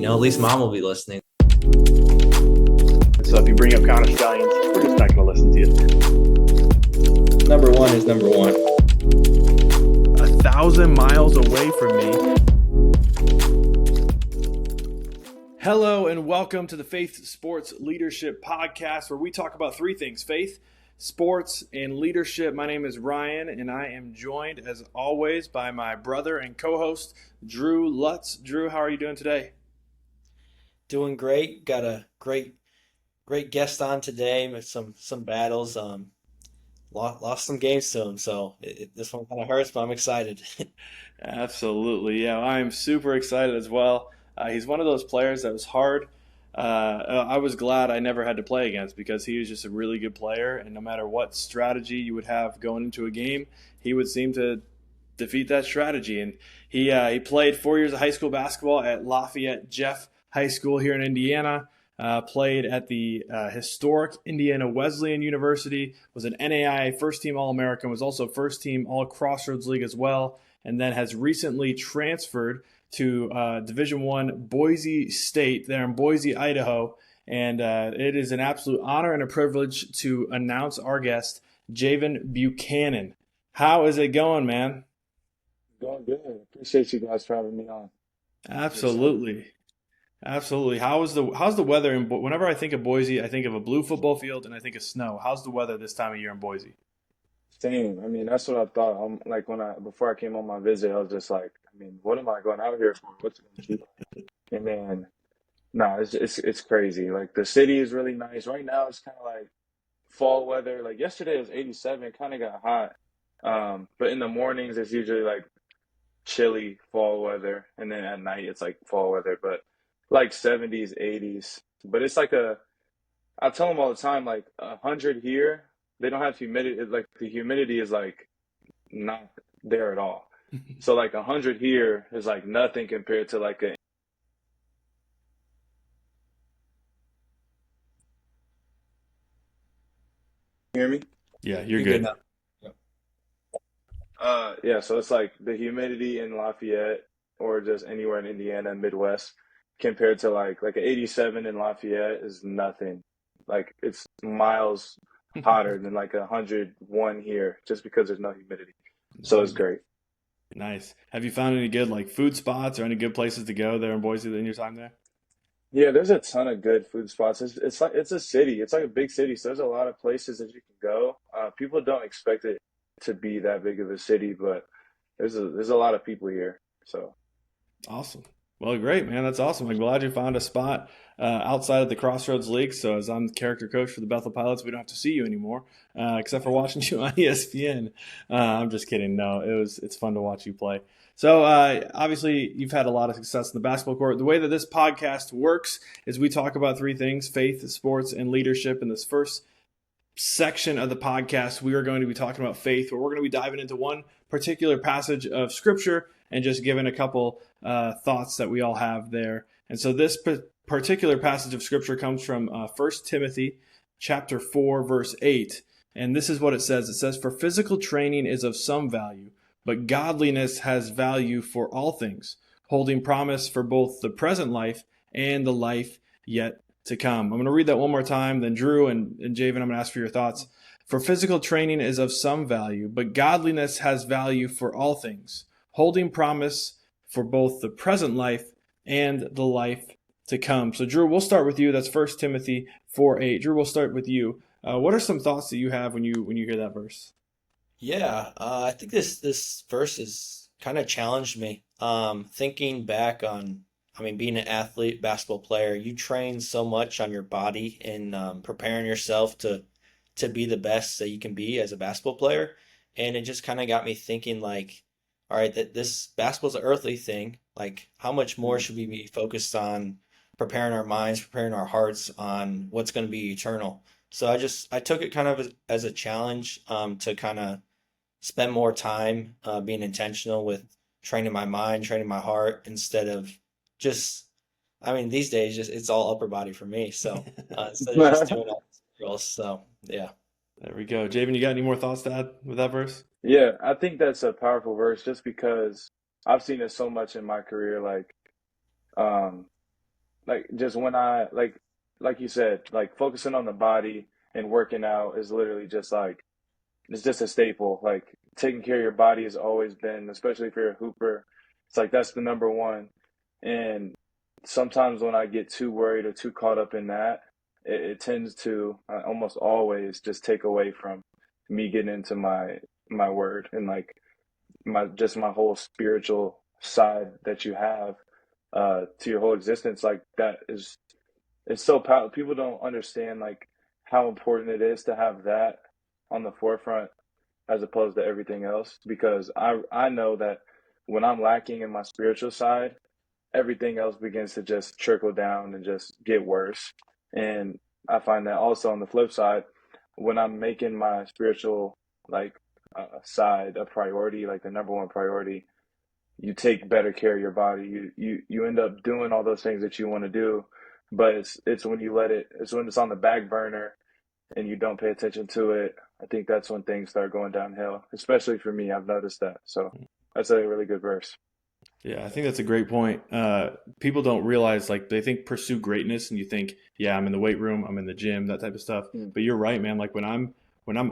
at least mom will be listening. So if you bring up Counter Stallions, we're just not going to listen to you. Number one is number one. 1,000 miles away from me. Hello and welcome to the Faith Sports Leadership Podcast, where we talk about three things: faith, sports, and leadership. My name is Ryan, and I am joined, as always, by my brother and co-host, Drew Lutz. Drew, how are you doing today? Doing great. Got a great guest on today with some battles. Lost some games to him, so this one kind of hurts, but I'm excited. Absolutely, yeah. I'm super excited as well. He's one of those players that was hard. I was glad I never had to play against, because he was just a really good player, and no matter what strategy you would have going into a game, he would seem to defeat that strategy. And he played 4 years of high school basketball at Lafayette Jeff High School here in Indiana. Played at the historic Indiana Wesleyan University, was an NAIA first-team All-American, was also first-team All-Crossroads League as well, and then has recently transferred to Division I Boise State there in Boise, Idaho. And it is an absolute honor and a privilege to announce our guest, Javan Buchanan. How is it going, man? Going good. Appreciate you guys for having me on. Absolutely. Absolutely. How's the weather whenever I think of Boise, I think of a blue football field and I think of snow. How's the weather this time of year in Boise? Same. I mean, that's what I thought. Like before I came on my visit, I was just like, what am I going out here for? What's it gonna be like? And then, no, it's crazy. Like, the city is really nice. Right now it's kind of like fall weather. Like, yesterday it was 87, kind of got hot. But in the mornings it's usually like chilly fall weather, and then at night it's like fall weather, but like 70s, 80s. But it's like I tell them all the time, like 100 here, they don't have humidity. Like, the humidity is like not there at all. So like 100 here is like nothing compared to like a. You hear me? Yeah, you're good. now. Yeah, so it's like the humidity in Lafayette or just anywhere in Indiana, Midwest, compared to like an 87 in Lafayette is nothing. Like, it's miles hotter than like 101 here, just because there's no humidity. So it's great. Nice. Have you found any good like food spots or any good places to go there in Boise in your time there? Yeah, there's a ton of good food spots. It's like it's a city. It's like a big city, so there's a lot of places that you can go. People don't expect it to be that big of a city, but there's a lot of people here. So Awesome. Well, great, man. That's awesome. I'm glad you found a spot outside of the Crossroads League. So as I'm the character coach for the Bethel Pilots, we don't have to see you anymore, except for watching you on ESPN. I'm just kidding. No, it's fun to watch you play. So obviously you've had a lot of success in the basketball court. The way that this podcast works is we talk about three things: faith, sports, and leadership. In this first section of the podcast, we are going to be talking about faith, where we're going to be diving into one particular passage of Scripture and just giving a couple thoughts that we all have there. And so this particular passage of Scripture comes from 1 Timothy chapter 4, verse 8. And this is what it says. It says, "For physical training is of some value, but godliness has value for all things, holding promise for both the present life and the life yet to come." I'm going to read that one more time. Then Drew and Javan, I'm going to ask for your thoughts. "For physical training is of some value, but godliness has value for all things, holding promise for both the present life and the life to come." So Drew, we'll start with you. That's 1 Timothy 4:8. Drew, we'll start with you. What are some thoughts that you have when you hear that verse? Yeah, I think this verse has kind of challenged me. Thinking back on, being an athlete, basketball player, you train so much on your body and preparing yourself to be the best that you can be as a basketball player. And it just kind of got me thinking, like, all right, that this basketball's an earthly thing. Like, how much more should we be focused on preparing our minds, preparing our hearts on what's going to be eternal? So I took it kind of as a challenge to kind of spend more time being intentional with training my mind, training my heart, instead of just, these days it's all upper body for me. So instead of just doing all girls. So yeah. There we go. Javan, you got any more thoughts to add with that verse? Yeah, I think that's a powerful verse, just because I've seen it so much in my career. Like, like just when I like you said, like focusing on the body and working out is literally just like it's just a staple. Like taking care of your body has always been, especially if you're a hooper, it's like that's the number one. And sometimes when I get too worried or too caught up in that, it tends to almost always just take away from me getting into my word and like my just my whole spiritual side that you have to your whole existence. Like that is it's so powerful. People don't understand like how important it is to have that on the forefront as opposed to everything else. Because I know that when I'm lacking in my spiritual side, everything else begins to just trickle down and just get worse. And I find that also on the flip side, when I'm making my spiritual like side a priority, like the number one priority, you take better care of your body. You end up doing all those things that you want to do, but it's when you let it, it's when it's on the back burner and you don't pay attention to it. I think that's when things start going downhill. Especially for me, I've noticed that. So that's a really good verse. Yeah, I think that's a great point. People don't realize, like, they think pursue greatness, and you think, yeah, I'm in the weight room, I'm in the gym, that type of stuff. Mm. But you're right, man. Like when I'm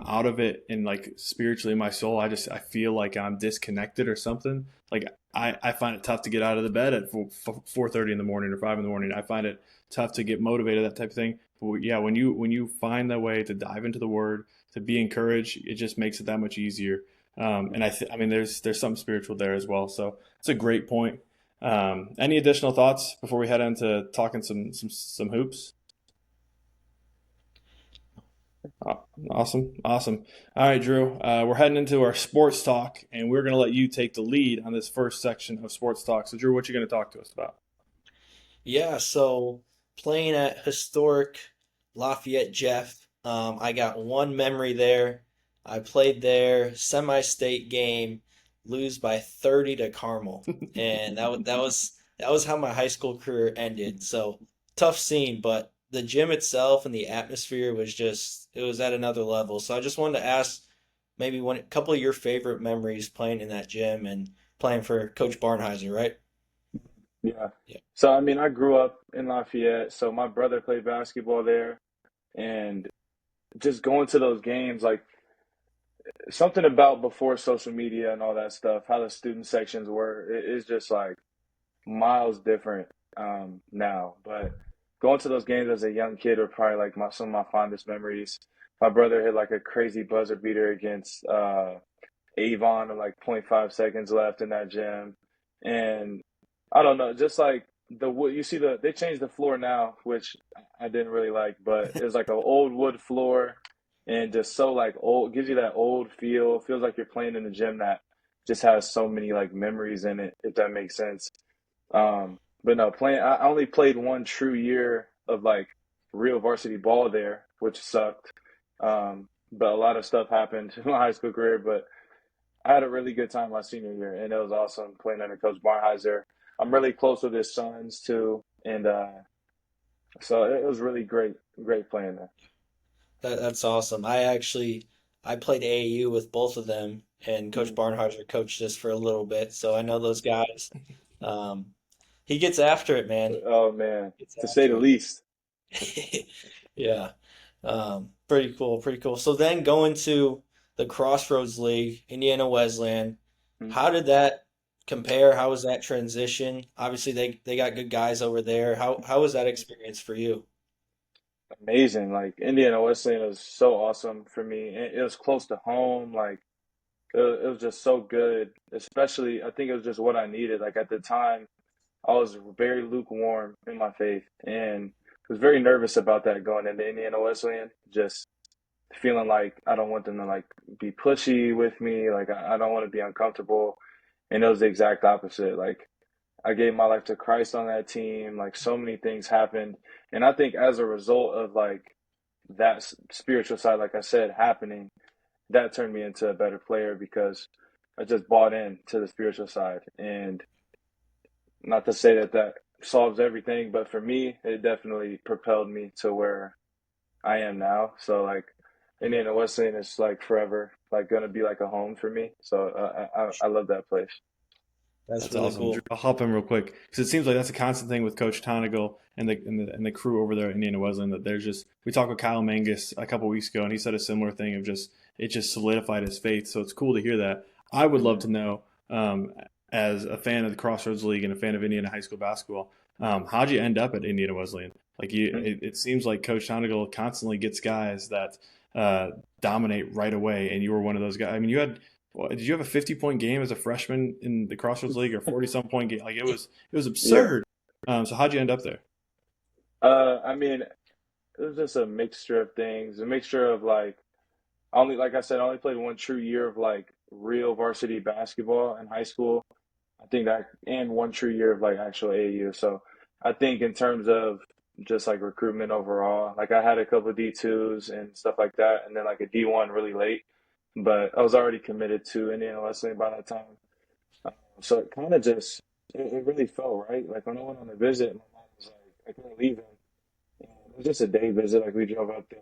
out of it and like spiritually in my soul, I feel like I'm disconnected or something. Like I find it tough to get out of the bed at 4:30 in the morning or 5 in the morning. I find it tough to get motivated, that type of thing. But yeah, when you find that way to dive into the Word, to be encouraged, it just makes it that much easier. And I mean, there's something spiritual there as well. So it's a great point. Any additional thoughts before we head into talking some hoops? Awesome, awesome. All right, Drew. We're heading into our sports talk, and we're going to let you take the lead on this first section of sports talk. So, Drew, what you going to talk to us about? Yeah, so playing at historic Lafayette Jeff, I got one memory there. I played there, semi-state game, lose by 30 to Carmel, and that was how my high school career ended. So tough scene, but the gym itself and the atmosphere was just it was at another level. So I just wanted to ask maybe one a couple of your favorite memories playing in that gym and playing for Coach Barnheiser, right? Yeah. Yeah. So I mean, I grew up in Lafayette, so my brother played basketball there, and just going to those games, like something about before social media and all that stuff, how the student sections were, it is just like miles different now. But going to those games as a young kid are probably like some of my fondest memories. My brother hit like a crazy buzzer beater against Avon with like point 0.5 seconds left in that gym. And I don't know, just like the wood, you see they changed the floor now, which I didn't really like, but it was like an old wood floor and just so like old, gives you that old feel. Feels like you're playing in a gym that just has so many like memories in it, if that makes sense. But no, I only played one true year of like real varsity ball there, which sucked. But a lot of stuff happened in my high school career, but I had a really good time my senior year, and it was awesome playing under Coach Barnheiser. I'm really close with his sons too, and so it was really great playing there. That's awesome. I played AAU with both of them, and Coach Mm. Barnharzer coached us for a little bit, so I know those guys. Um, he gets after it, man. Oh man, Gets to say after the it. least. Yeah. Pretty cool, pretty cool. So then going to the Crossroads League, Indiana Wesleyan, Mm. how did that compare? How was that transition? Obviously they got good guys over there. How was that experience for you? Amazing. Like Indiana Wesleyan was so awesome for me. It was close to home. Like it was just so good. Especially, I think it was just what I needed. Like at the time, I was very lukewarm in my faith and was very nervous about that going into Indiana Wesleyan. Just feeling like I don't want them to like be pushy with me. Like I don't want to be uncomfortable. And it was the exact opposite. Like I gave my life to Christ on that team. Like so many things happened. And I think as a result of like that spiritual side, like I said, happening, that turned me into a better player because I just bought in to the spiritual side. And not to say that that solves everything, but for me, it definitely propelled me to where I am now. So like Indiana Wesleyan is like forever, like gonna be like a home for me. So I love that place. That's That's really awesome. Drew, cool. I'll hop in real quick because it seems like that's a constant thing with Coach Tonigal and the crew over there at Indiana Wesleyan that there's just we talked with Kyle Mangus a couple weeks ago and he said a similar thing of just it just solidified his faith. So it's cool to hear that. I would love Mhm. to know, as a fan of the Crossroads League and a fan of Indiana high school basketball, how'd you end up at Indiana Wesleyan? Like it seems like Coach Tonigal constantly gets guys that dominate right away, and you were one of those guys. I mean, you had did you have a 50-point game as a freshman in the Crossroads League or 40-some point game? Like it was Yeah. absurd. So how'd you end up there? I mean, it was just a mixture of things, a mixture of like only like I said, I only played one true year of like real varsity basketball in high school. I think that and one true year of like actual AAU. So I think in terms of just like recruitment overall, like I had a couple of D2s and stuff like that, and then like a D1 really late. But I was already committed to Indiana Wesleyan by that time. So it kind of just it really felt right. Like when I went on a visit, my mom was like, I couldn't leave him. And it was just a day visit. Like we drove out there,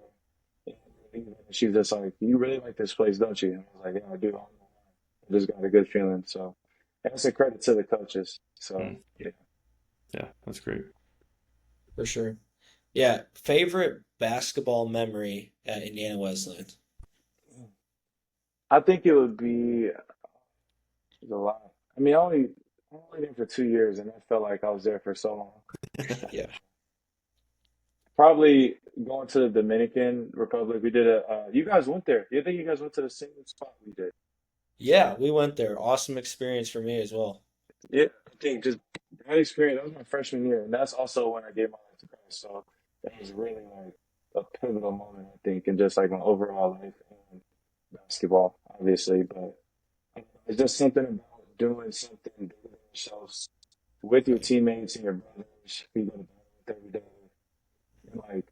and we were leaving, and she was just like, "You really like this place, don't you?" And I was like, "Yeah, I do. I just got a good feeling." So that's a credit to the coaches. So Hmm. yeah. Yeah, that's great. For sure. Yeah. Favorite basketball memory at Indiana Wesleyan? I think it would be a lot. I mean, I only there for 2 years, and I felt like I was there for so long. Yeah. Probably going to the Dominican Republic. We did a. You guys went there. Do you think you guys went to the same spot we did? Yeah, we went there. Awesome experience for me as well. Yeah, I think just that experience. That was my freshman year, and that's also when I gave my life to Christ. So that was really like a pivotal moment, I think, in just like my overall life and basketball, obviously. But it's just something about doing something bigger than yourselves with your teammates and your brothers who you go to battle with every day. And like,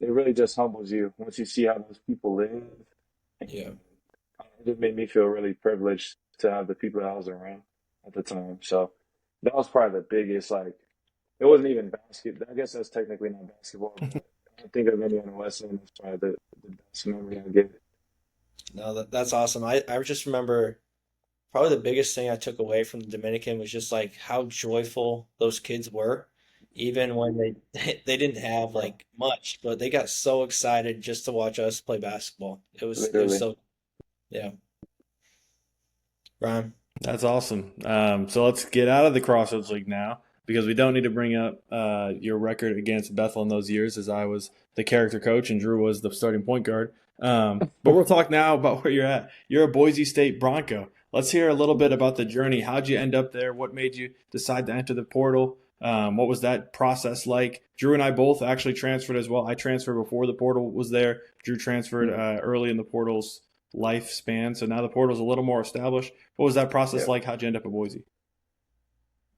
it really just humbles you once you see how those people live. And Yeah. it just made me feel really privileged to have the people that I was around at the time. So that was probably the biggest, like, it wasn't even basket. I guess that's technically not basketball, but I think of Indiana Wesleyan as probably the best memory I get. No, that's awesome. I just remember probably the biggest thing I took away from the Dominican was just like how joyful those kids were, even when they didn't have Bro, like much, but they got so excited just to watch us play basketball. It was literally. so yeah. Ryan. That's awesome. So let's get out of the Crossroads League now because we don't need to bring up your record against Bethel in those years, as I was the character coach and Drew was the starting point guard. But we'll talk now about where you're at. You're a Boise State Bronco. Let's hear a little bit about the journey. How'd you end up there? What made you decide to enter the portal? What was that process like? Drew and I both actually transferred as well. I transferred before the portal was there. Drew transferred early in the portal's lifespan, so now the portal's a little more established. What was that process Yeah. like? How'd you end up at Boise?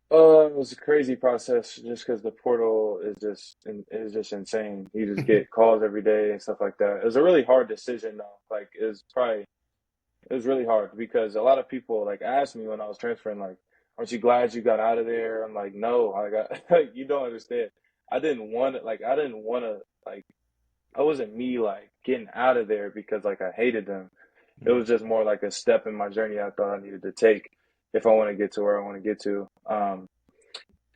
It was a crazy process just because the portal is just insane. You just get calls every day and stuff like that. It was a really hard decision though. Like it was really hard because a lot of people like asked me when I was transferring, like, aren't you glad you got out of there? I'm like, no, I got like you don't understand. I didn't want to like I wasn't me like getting out of there because like I hated them. It was just more like a step in my journey I thought I needed to take if I want to get to where I want to get to.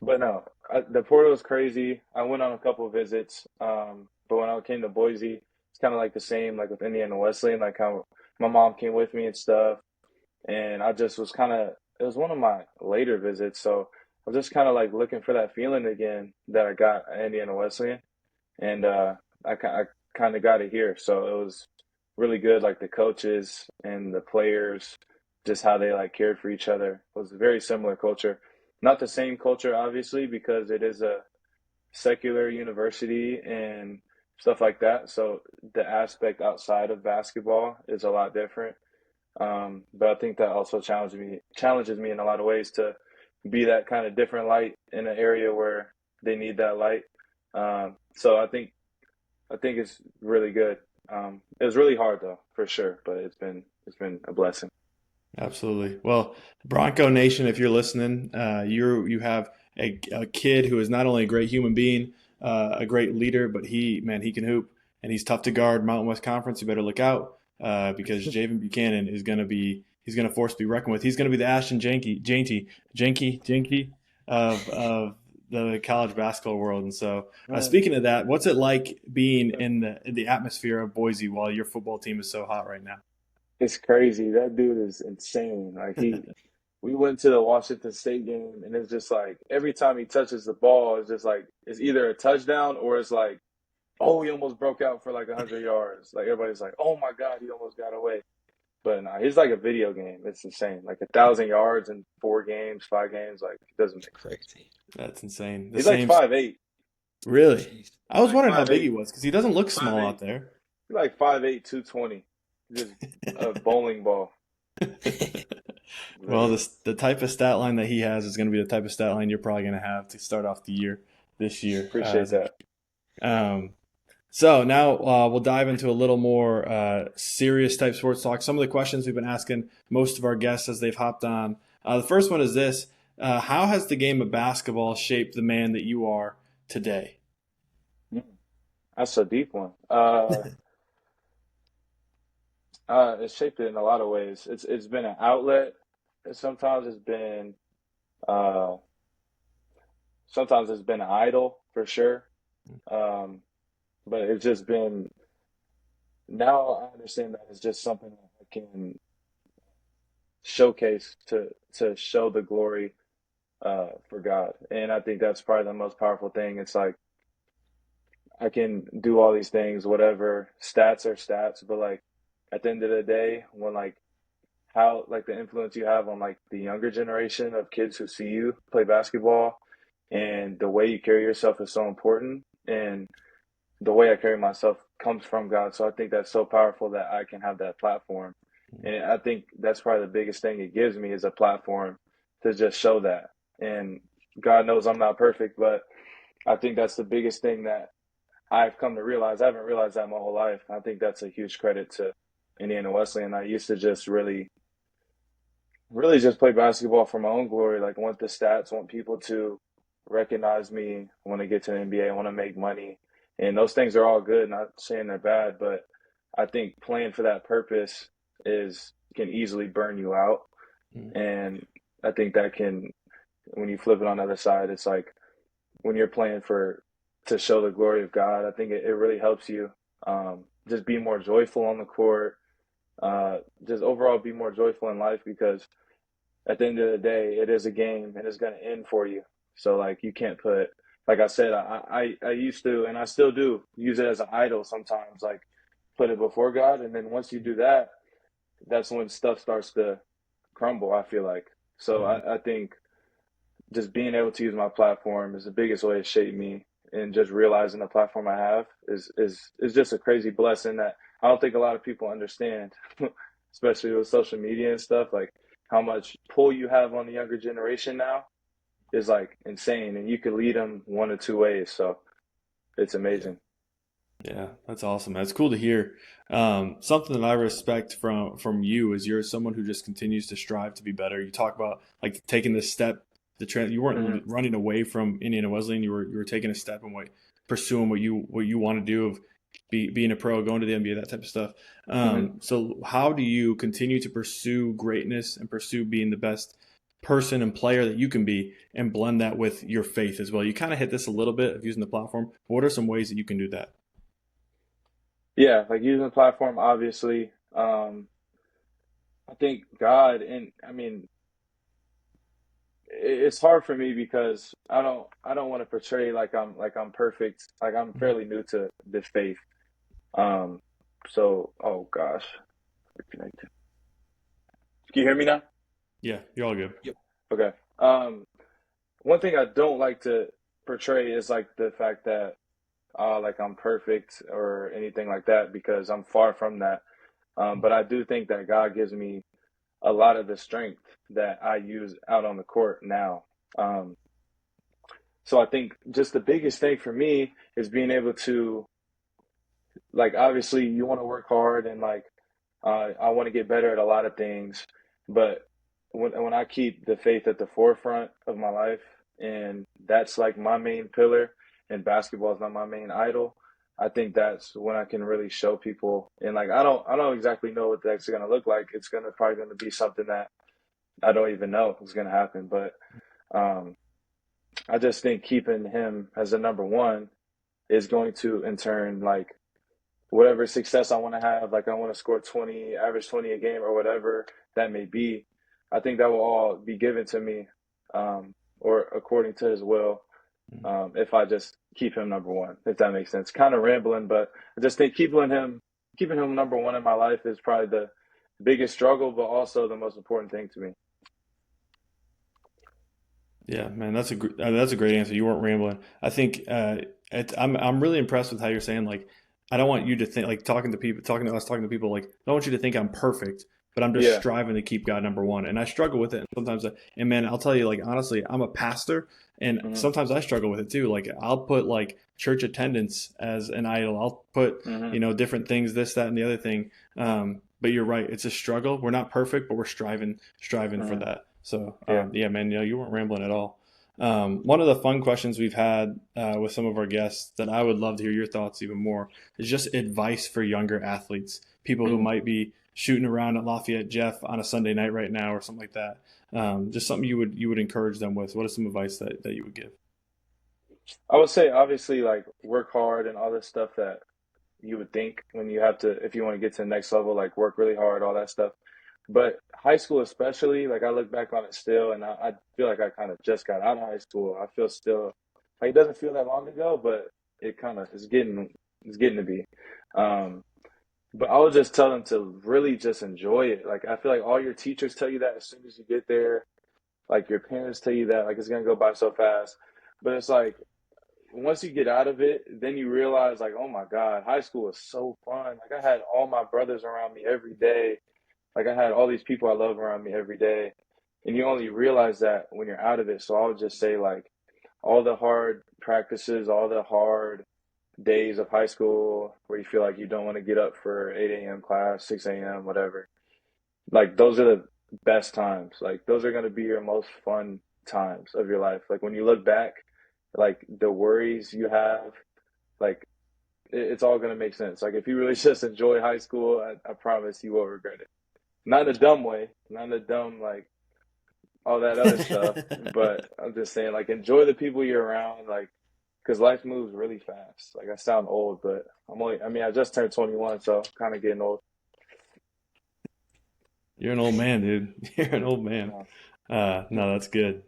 But no, the portal was crazy. I went on a couple of visits, but when I came to Boise, it's kind of like the same, like with Indiana Wesleyan, like how my mom came with me and stuff, and I just was kind of. It was one of my later visits, so I was just kind of like looking for that feeling again that I got at Indiana Wesleyan, and I kind of got it here. So it was really good. Like the coaches and the players, just how they like cared for each other it was a very similar culture. Not the same culture, obviously, because it is a secular university and stuff like that. So the aspect outside of basketball is a lot different. But I think that also challenges me in a lot of ways to be that kind of different light in an area where they need that light. So I think it's really good. It was really hard though, for sure, but it's been a blessing. Absolutely. Well, Bronco Nation, if you're listening, you have a kid who is not only a great human being, a great leader, but he can hoop and he's tough to guard. Mountain West Conference, you better look out because Javan Buchanan is going to be he's going to force to be reckoned with. He's going to be the Ashton Janky of the college basketball world. And so, speaking of that, what's it like being in the atmosphere of Boise while your football team is so hot right now? It's crazy. That dude is insane. Like we went to the Washington State game, and it's just like every time he touches the ball, it's just like it's either a touchdown or it's like, oh, he almost broke out for like 100 yards. Like everybody's like, oh my God, he almost got away. But nah, he's like a video game. It's insane. Like 1,000 yards in 4 games, 5 games. Like it doesn't make sense. Crazy. That's insane. He's like 5'8". Really? Jeez. I was Like wondering how 5'8". big he was because he doesn't look small 5'8". out there. He's like 5'8", 220. Just a bowling ball. Well, the type of stat line that he has is going to be the type of stat line you're probably going to have to start off the year this year. Appreciate that. So now we'll dive into a little more serious type sports talk. Some of the questions we've been asking most of our guests as they've hopped on. The first one is this. How has the game of basketball shaped the man that you are today? That's a deep one. It's shaped it in a lot of ways. It's been an outlet. Sometimes it's been uh, sometimes it's been an idol for sure. Um, but it's just been now I understand that it's just something that I can showcase to show the glory for God. And I think that's probably the most powerful thing. It's like I can do all these things, whatever. Stats are stats, but like at the end of the day, when like how like the influence you have on like the younger generation of kids who see you play basketball and the way you carry yourself is so important. And the way I carry myself comes from God. So I think that's so powerful that I can have that platform. And I think that's probably the biggest thing it gives me is a platform to just show that. And God knows I'm not perfect, but I think that's the biggest thing that I've come to realize. I haven't realized that my whole life. I think that's a huge credit to Indiana Wesleyan. I used to just really just play basketball for my own glory. Like want the stats, want people to recognize me, want to get to the NBA, want to make money. And those things are all good, not saying they're bad, but I think playing for that purpose is can easily burn you out. And I think that can when you flip it on the other side, it's like when you're playing for to show the glory of God, I think it really helps you just be more joyful on the court, just overall be more joyful in life because at the end of the day, it is a game and it's going to end for you. So like you can't put, like I said, I used to and I still do use it as an idol sometimes, like put it before God, and then once you do that, that's when stuff starts to crumble. I feel like so I think just being able to use my platform is the biggest way to shape me, and just realizing the platform I have is just a crazy blessing that I don't think a lot of people understand, especially with social media and stuff. Like how much pull you have on the younger generation now is like insane, and you can lead them one or two ways. So it's amazing. Yeah, that's awesome. That's cool to hear. Something that I respect from you is you're someone who just continues to strive to be better. You talk about like taking this step. You weren't running away from Indiana Wesleyan. You were taking a step and pursuing what you want to do of being a pro, going to the NBA, that type of stuff. So how do you continue to pursue greatness and pursue being the best person and player that you can be and blend that with your faith as well? You kind of hit this a little bit of using the platform. What are some ways that you can do that? Yeah, like using the platform, obviously. I think God, and I mean, it's hard for me because I don't want to portray like I'm perfect. Like I'm fairly new to this faith. Um, so oh gosh, reconnected. Can you hear me now? Yeah, you're all good. Yep. Okay. One thing I don't like to portray is like the fact that like I'm perfect or anything like that because I'm far from that. But I do think that God gives me a lot of the strength that I use out on the court now. Um, so I think just the biggest thing for me is being able to like obviously you want to work hard and like I want to get better at a lot of things, but when I keep the faith at the forefront of my life and that's like my main pillar and basketball is not my main idol, I think that's when I can really show people. And like I don't exactly know what that's gonna look like. It's gonna probably gonna be something that I don't even know is gonna happen. But um, I just think keeping him as the number one is going to in turn like whatever success I want to have, like I want to score 20, average 20 a game or whatever that may be, I think that will all be given to me or according to his will if I just keep him number one, if that makes sense. Kind of rambling, but I just think keeping him number one in my life is probably the biggest struggle, but also the most important thing to me. Yeah, man, that's a great answer. You weren't rambling. I think I'm really impressed with how you're saying like I don't want you to think like talking to people like I don't want you to think I'm perfect, but I'm just Yeah. striving to keep God number one. And I struggle with it. And sometimes, and man, I'll tell you like honestly, I'm a pastor, and Hmm. sometimes I struggle with it too. Like I'll put like church attendance as an idol. I'll put Hmm. different things, this, that, and the other thing. But you're right. It's a struggle. We're not perfect, but we're striving for Hmm. that. So, Yeah. yeah, man, you weren't rambling at all. One of the fun questions we've had with some of our guests that I would love to hear your thoughts even more is just advice for younger athletes, people who Hmm. might be shooting around at Lafayette Jeff on a Sunday night right now or something like that. Just something you would encourage them with. What is some advice that you would give? I would say obviously like work hard and all this stuff that you would think when you have to if you want to get to the next level, like work really hard, all that stuff. But high school especially, like I look back on it still and I feel like I kind of just got out of high school. I feel still like it doesn't feel that long ago, but it kind of is getting to be. Um, but I would just tell them to really just enjoy it. Like I feel like all your teachers tell you that as soon as you get there, like your parents tell you that, like it's gonna go by so fast. But it's like once you get out of it, then you realize like, oh my God, high school was so fun. Like I had all my brothers around me every day. Like I had all these people I love around me every day. And you only realize that when you're out of it. So I would just say like all the hard practices, all the hard days of high school where you feel like you don't want to get up for 8 a.m. class, 6 a.m., whatever. Like those are the best times. Like those are going to be your most fun times of your life. Like when you look back, like the worries you have, like it's all going to make sense. Like if you really just enjoy high school, I promise you will regret it. Not in a dumb way, not in a dumb like all that other stuff, but I'm just saying like enjoy the people you're around, like because life moves really fast. Like I sound old, but I mean, I just turned 21, so I'm kind of getting old. You're an old man, dude. You're an old man. Yeah. No, that's good.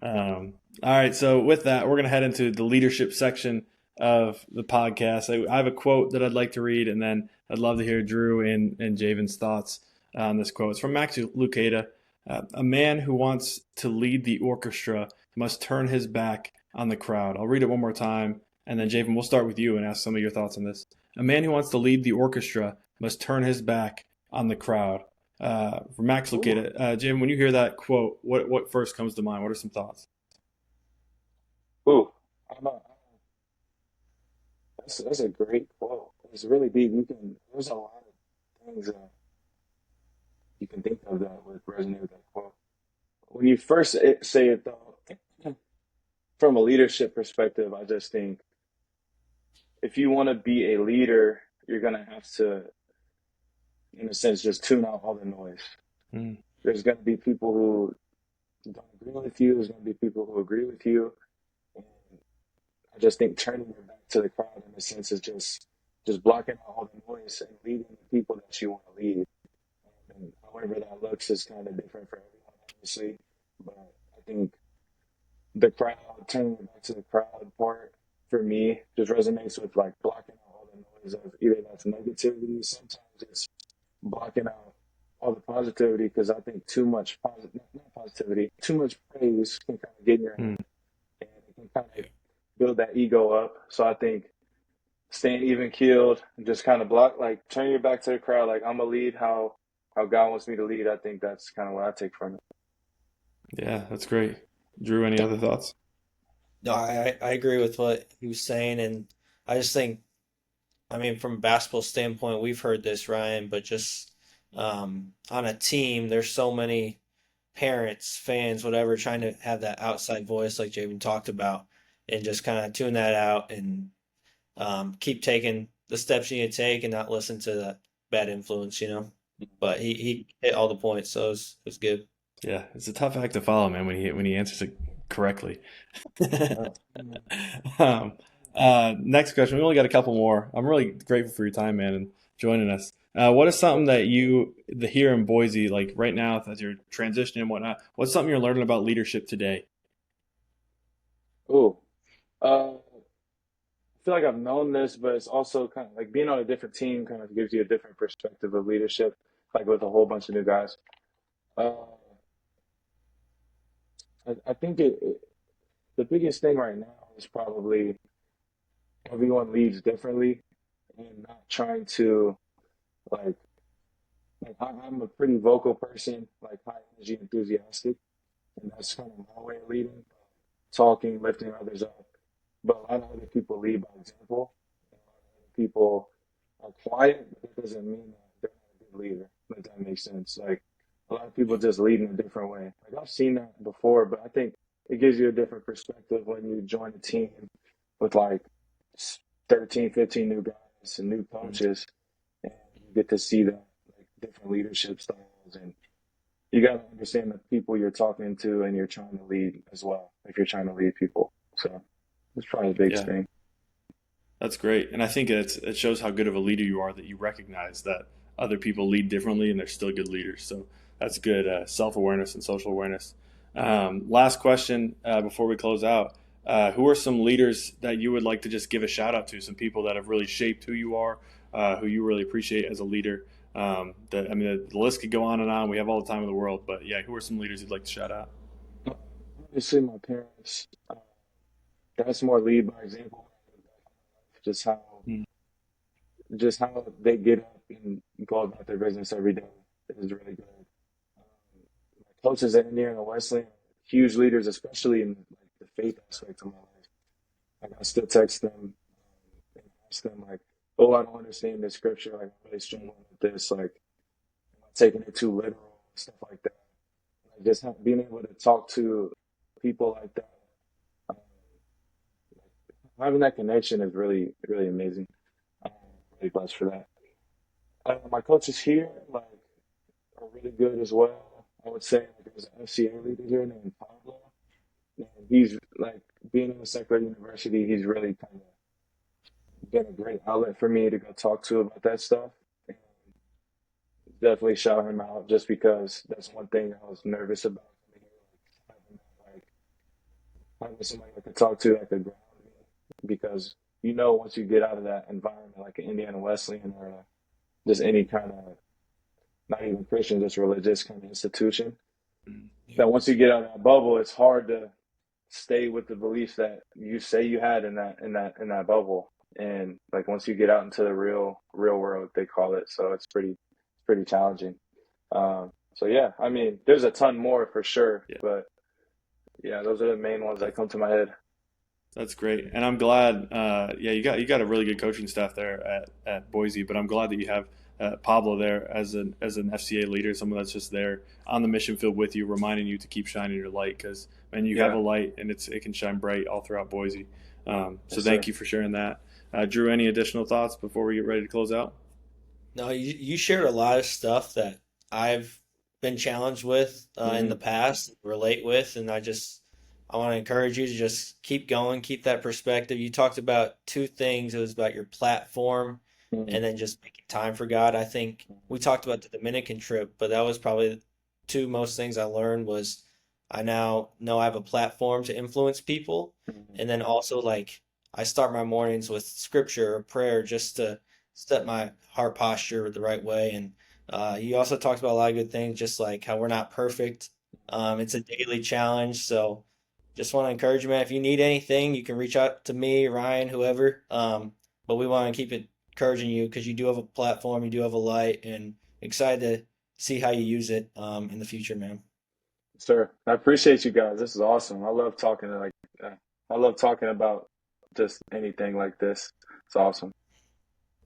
All right, so with that, we're going to head into the leadership section of the podcast. I have a quote that I'd like to read, and then I'd love to hear Drew and Javen's thoughts on this quote. It's from Max Lucado. A man who wants to lead the orchestra must turn his back on the crowd. I'll read it one more time, and then Javen, we'll start with you and ask some of your thoughts on this. A man who wants to lead the orchestra must turn his back on the crowd. For Max Ooh, Lucado. Jim, when you hear that quote, what first comes to mind? What are some thoughts? ooh, I'm not, that's a great quote. It's really deep. There's a lot of things that you can think of that would resonate with that quote. When you first say it though, from a leadership perspective, I just think if you want to be a leader, you're gonna have to, in a sense, just tune out all the noise. Mm, There's gonna be people who don't agree with you. There's gonna be people who agree with you. And I just think turning your back to the crowd, in a sense, is just blocking out all the noise and leading the people that you want to lead. And however that looks is kind of different for everyone, obviously. But I think the crowd, turning it back to the crowd part, for me, just resonates with like blocking out all the noise of either that's negativity, sometimes it's blocking out all the positivity because I think too much not positivity, too much praise can kind of get in your mm. head and it can kind of build that ego up. So I think staying even keeled and just kind of block, like turn your back to the crowd, like I'm gonna lead how God wants me to lead. I think that's kind of what I take from it. Yeah, that's great. Drew, any other thoughts? No, I agree with what he was saying, and I just think, I mean, from a basketball standpoint, we've heard this, Ryan, but just on a team, there's so many parents, fans, whatever, trying to have that outside voice like Javen talked about, and just kind of tune that out and keep taking the steps you need to take and not listen to that bad influence, you know. But he hit all the points, so it was good. Yeah, it's a tough act to follow, man, when he answers it correctly. Yeah. um, Next question. We only got a couple more. I'm really grateful for your time, man, and joining us. What is something that here in Boise, like right now, as you're transitioning and whatnot, what's something you're learning about leadership today? Ooh. I feel like I've known this, but it's also kind of like being on a different team kind of gives you a different perspective of leadership, like with a whole bunch of new guys. Uh, I think the biggest thing right now is probably everyone leads differently and not trying to like I'm a pretty vocal person, like high energy, enthusiastic, and that's kind of my way of leading, talking, lifting others up. But a lot of other people lead by example. And a lot of other people are quiet, but that doesn't mean that they're not a good leader. If that makes sense. Like a lot of people just lead in a different way. Like I've seen that before, but I think it gives you a different perspective when you join a team with like 13, 15 new guys and new coaches, and you get to see that like different leadership styles, and you got to understand the people you're talking to and you're trying to lead as well if you're trying to lead people. So that's probably the biggest Yeah. thing. That's great, and I think it shows how good of a leader you are that you recognize that other people lead differently and they're still good leaders. So that's good self awareness and social awareness. Last question before we close out: who are some leaders that you would like to just give a shout out to? Some people that have really shaped who you are, who you really appreciate as a leader. I mean, the list could go on and on. We have all the time in the world, but yeah, who are some leaders you'd like to shout out? Obviously, my parents, that's more lead by example. Just how Mm. just how they get up and go about their business every day is really good. My coaches at Indiana and Wesleyan, huge leaders, especially in like the faith aspect of my life. Like I still text them and ask them like, "Oh, I don't understand this scripture. Like, I'm really struggling with this. Like, am I taking it too literal? Stuff like that." Like, just being able to talk to people like that, um, having that connection is really, really amazing. I'm really blessed for that. My coaches here, like, are really good as well. I would say like, there's an FCA leader here named Pablo, and he's like being in a secular university. He's really kind of been a great outlet for me to go talk to about that stuff. And definitely shout him out just because that's one thing I was nervous about. Like having somebody I could talk to that could ground me because once you get out of that environment like an Indiana Wesleyan or just any kind of not even Christian, just religious kind of institution, Yeah. that once you get out of that bubble, it's hard to stay with the beliefs that you say you had in that bubble. And like once you get out into the real world, they call it. So it's pretty challenging. So yeah, I mean, there's a ton more for sure, Yeah. but yeah, those are the main ones that come to my head. That's great, and I'm glad. Yeah, you got a really good coaching staff there at Boise, but I'm glad that you have Pablo there as an FCA leader, someone that's just there on the mission field with you, reminding you to keep shining your light. Because man, you have a Yeah, light, and it can shine bright all throughout Boise. So yes, thank sir. you for sharing that. Drew, any additional thoughts before we get ready to close out? No, you shared a lot of stuff that I've been challenged with in the Hmm. past, relate with, and I want to encourage you to just keep going, keep that perspective. You talked about two things. It was about your platform Hmm. and then just making time for God. I think we talked about the Dominican trip, but that was probably the two most things I learned was I now know I have a platform to influence people, Hmm. and then also like I start my mornings with scripture or prayer just to set my heart posture the right way. And you also talked about a lot of good things, just like how we're not perfect. It's a daily challenge. So just want to encourage you, man. If you need anything, you can reach out to me, Ryan, whoever. But we want to keep it encouraging you because you do have a platform, you do have a light, and excited to see how you use it in the future, man. Sir, I appreciate you guys. This is awesome. Uh, I love talking about just anything like this. It's awesome.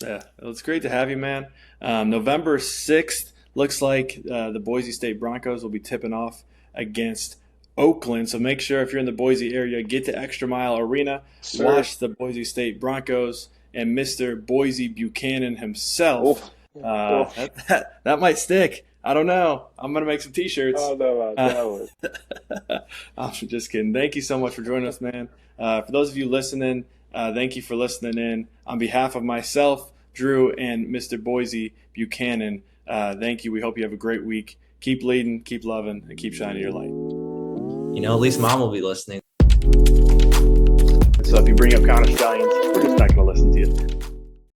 Yeah, well, it's great to have you, man. November 6th looks like the Boise State Broncos will be tipping off against Oakland. So make sure if you're in the Boise area, get to Extra Mile Arena, Sir. watch the Boise State Broncos and Mr. Boise Buchanan himself. That might stick. I don't know. I'm going to make some T-shirts. I don't know about that one. I'm just kidding. Thank you so much for joining us, man. For those of you listening, thank you for listening in. On behalf of myself, Drew, and Mr. Boise Buchanan, thank you. We hope you have a great week. Keep leading, keep loving, and keep shining your light. You know, at least Mom will be listening. So if you bring up Counter Stallions, we're just not going to listen to you.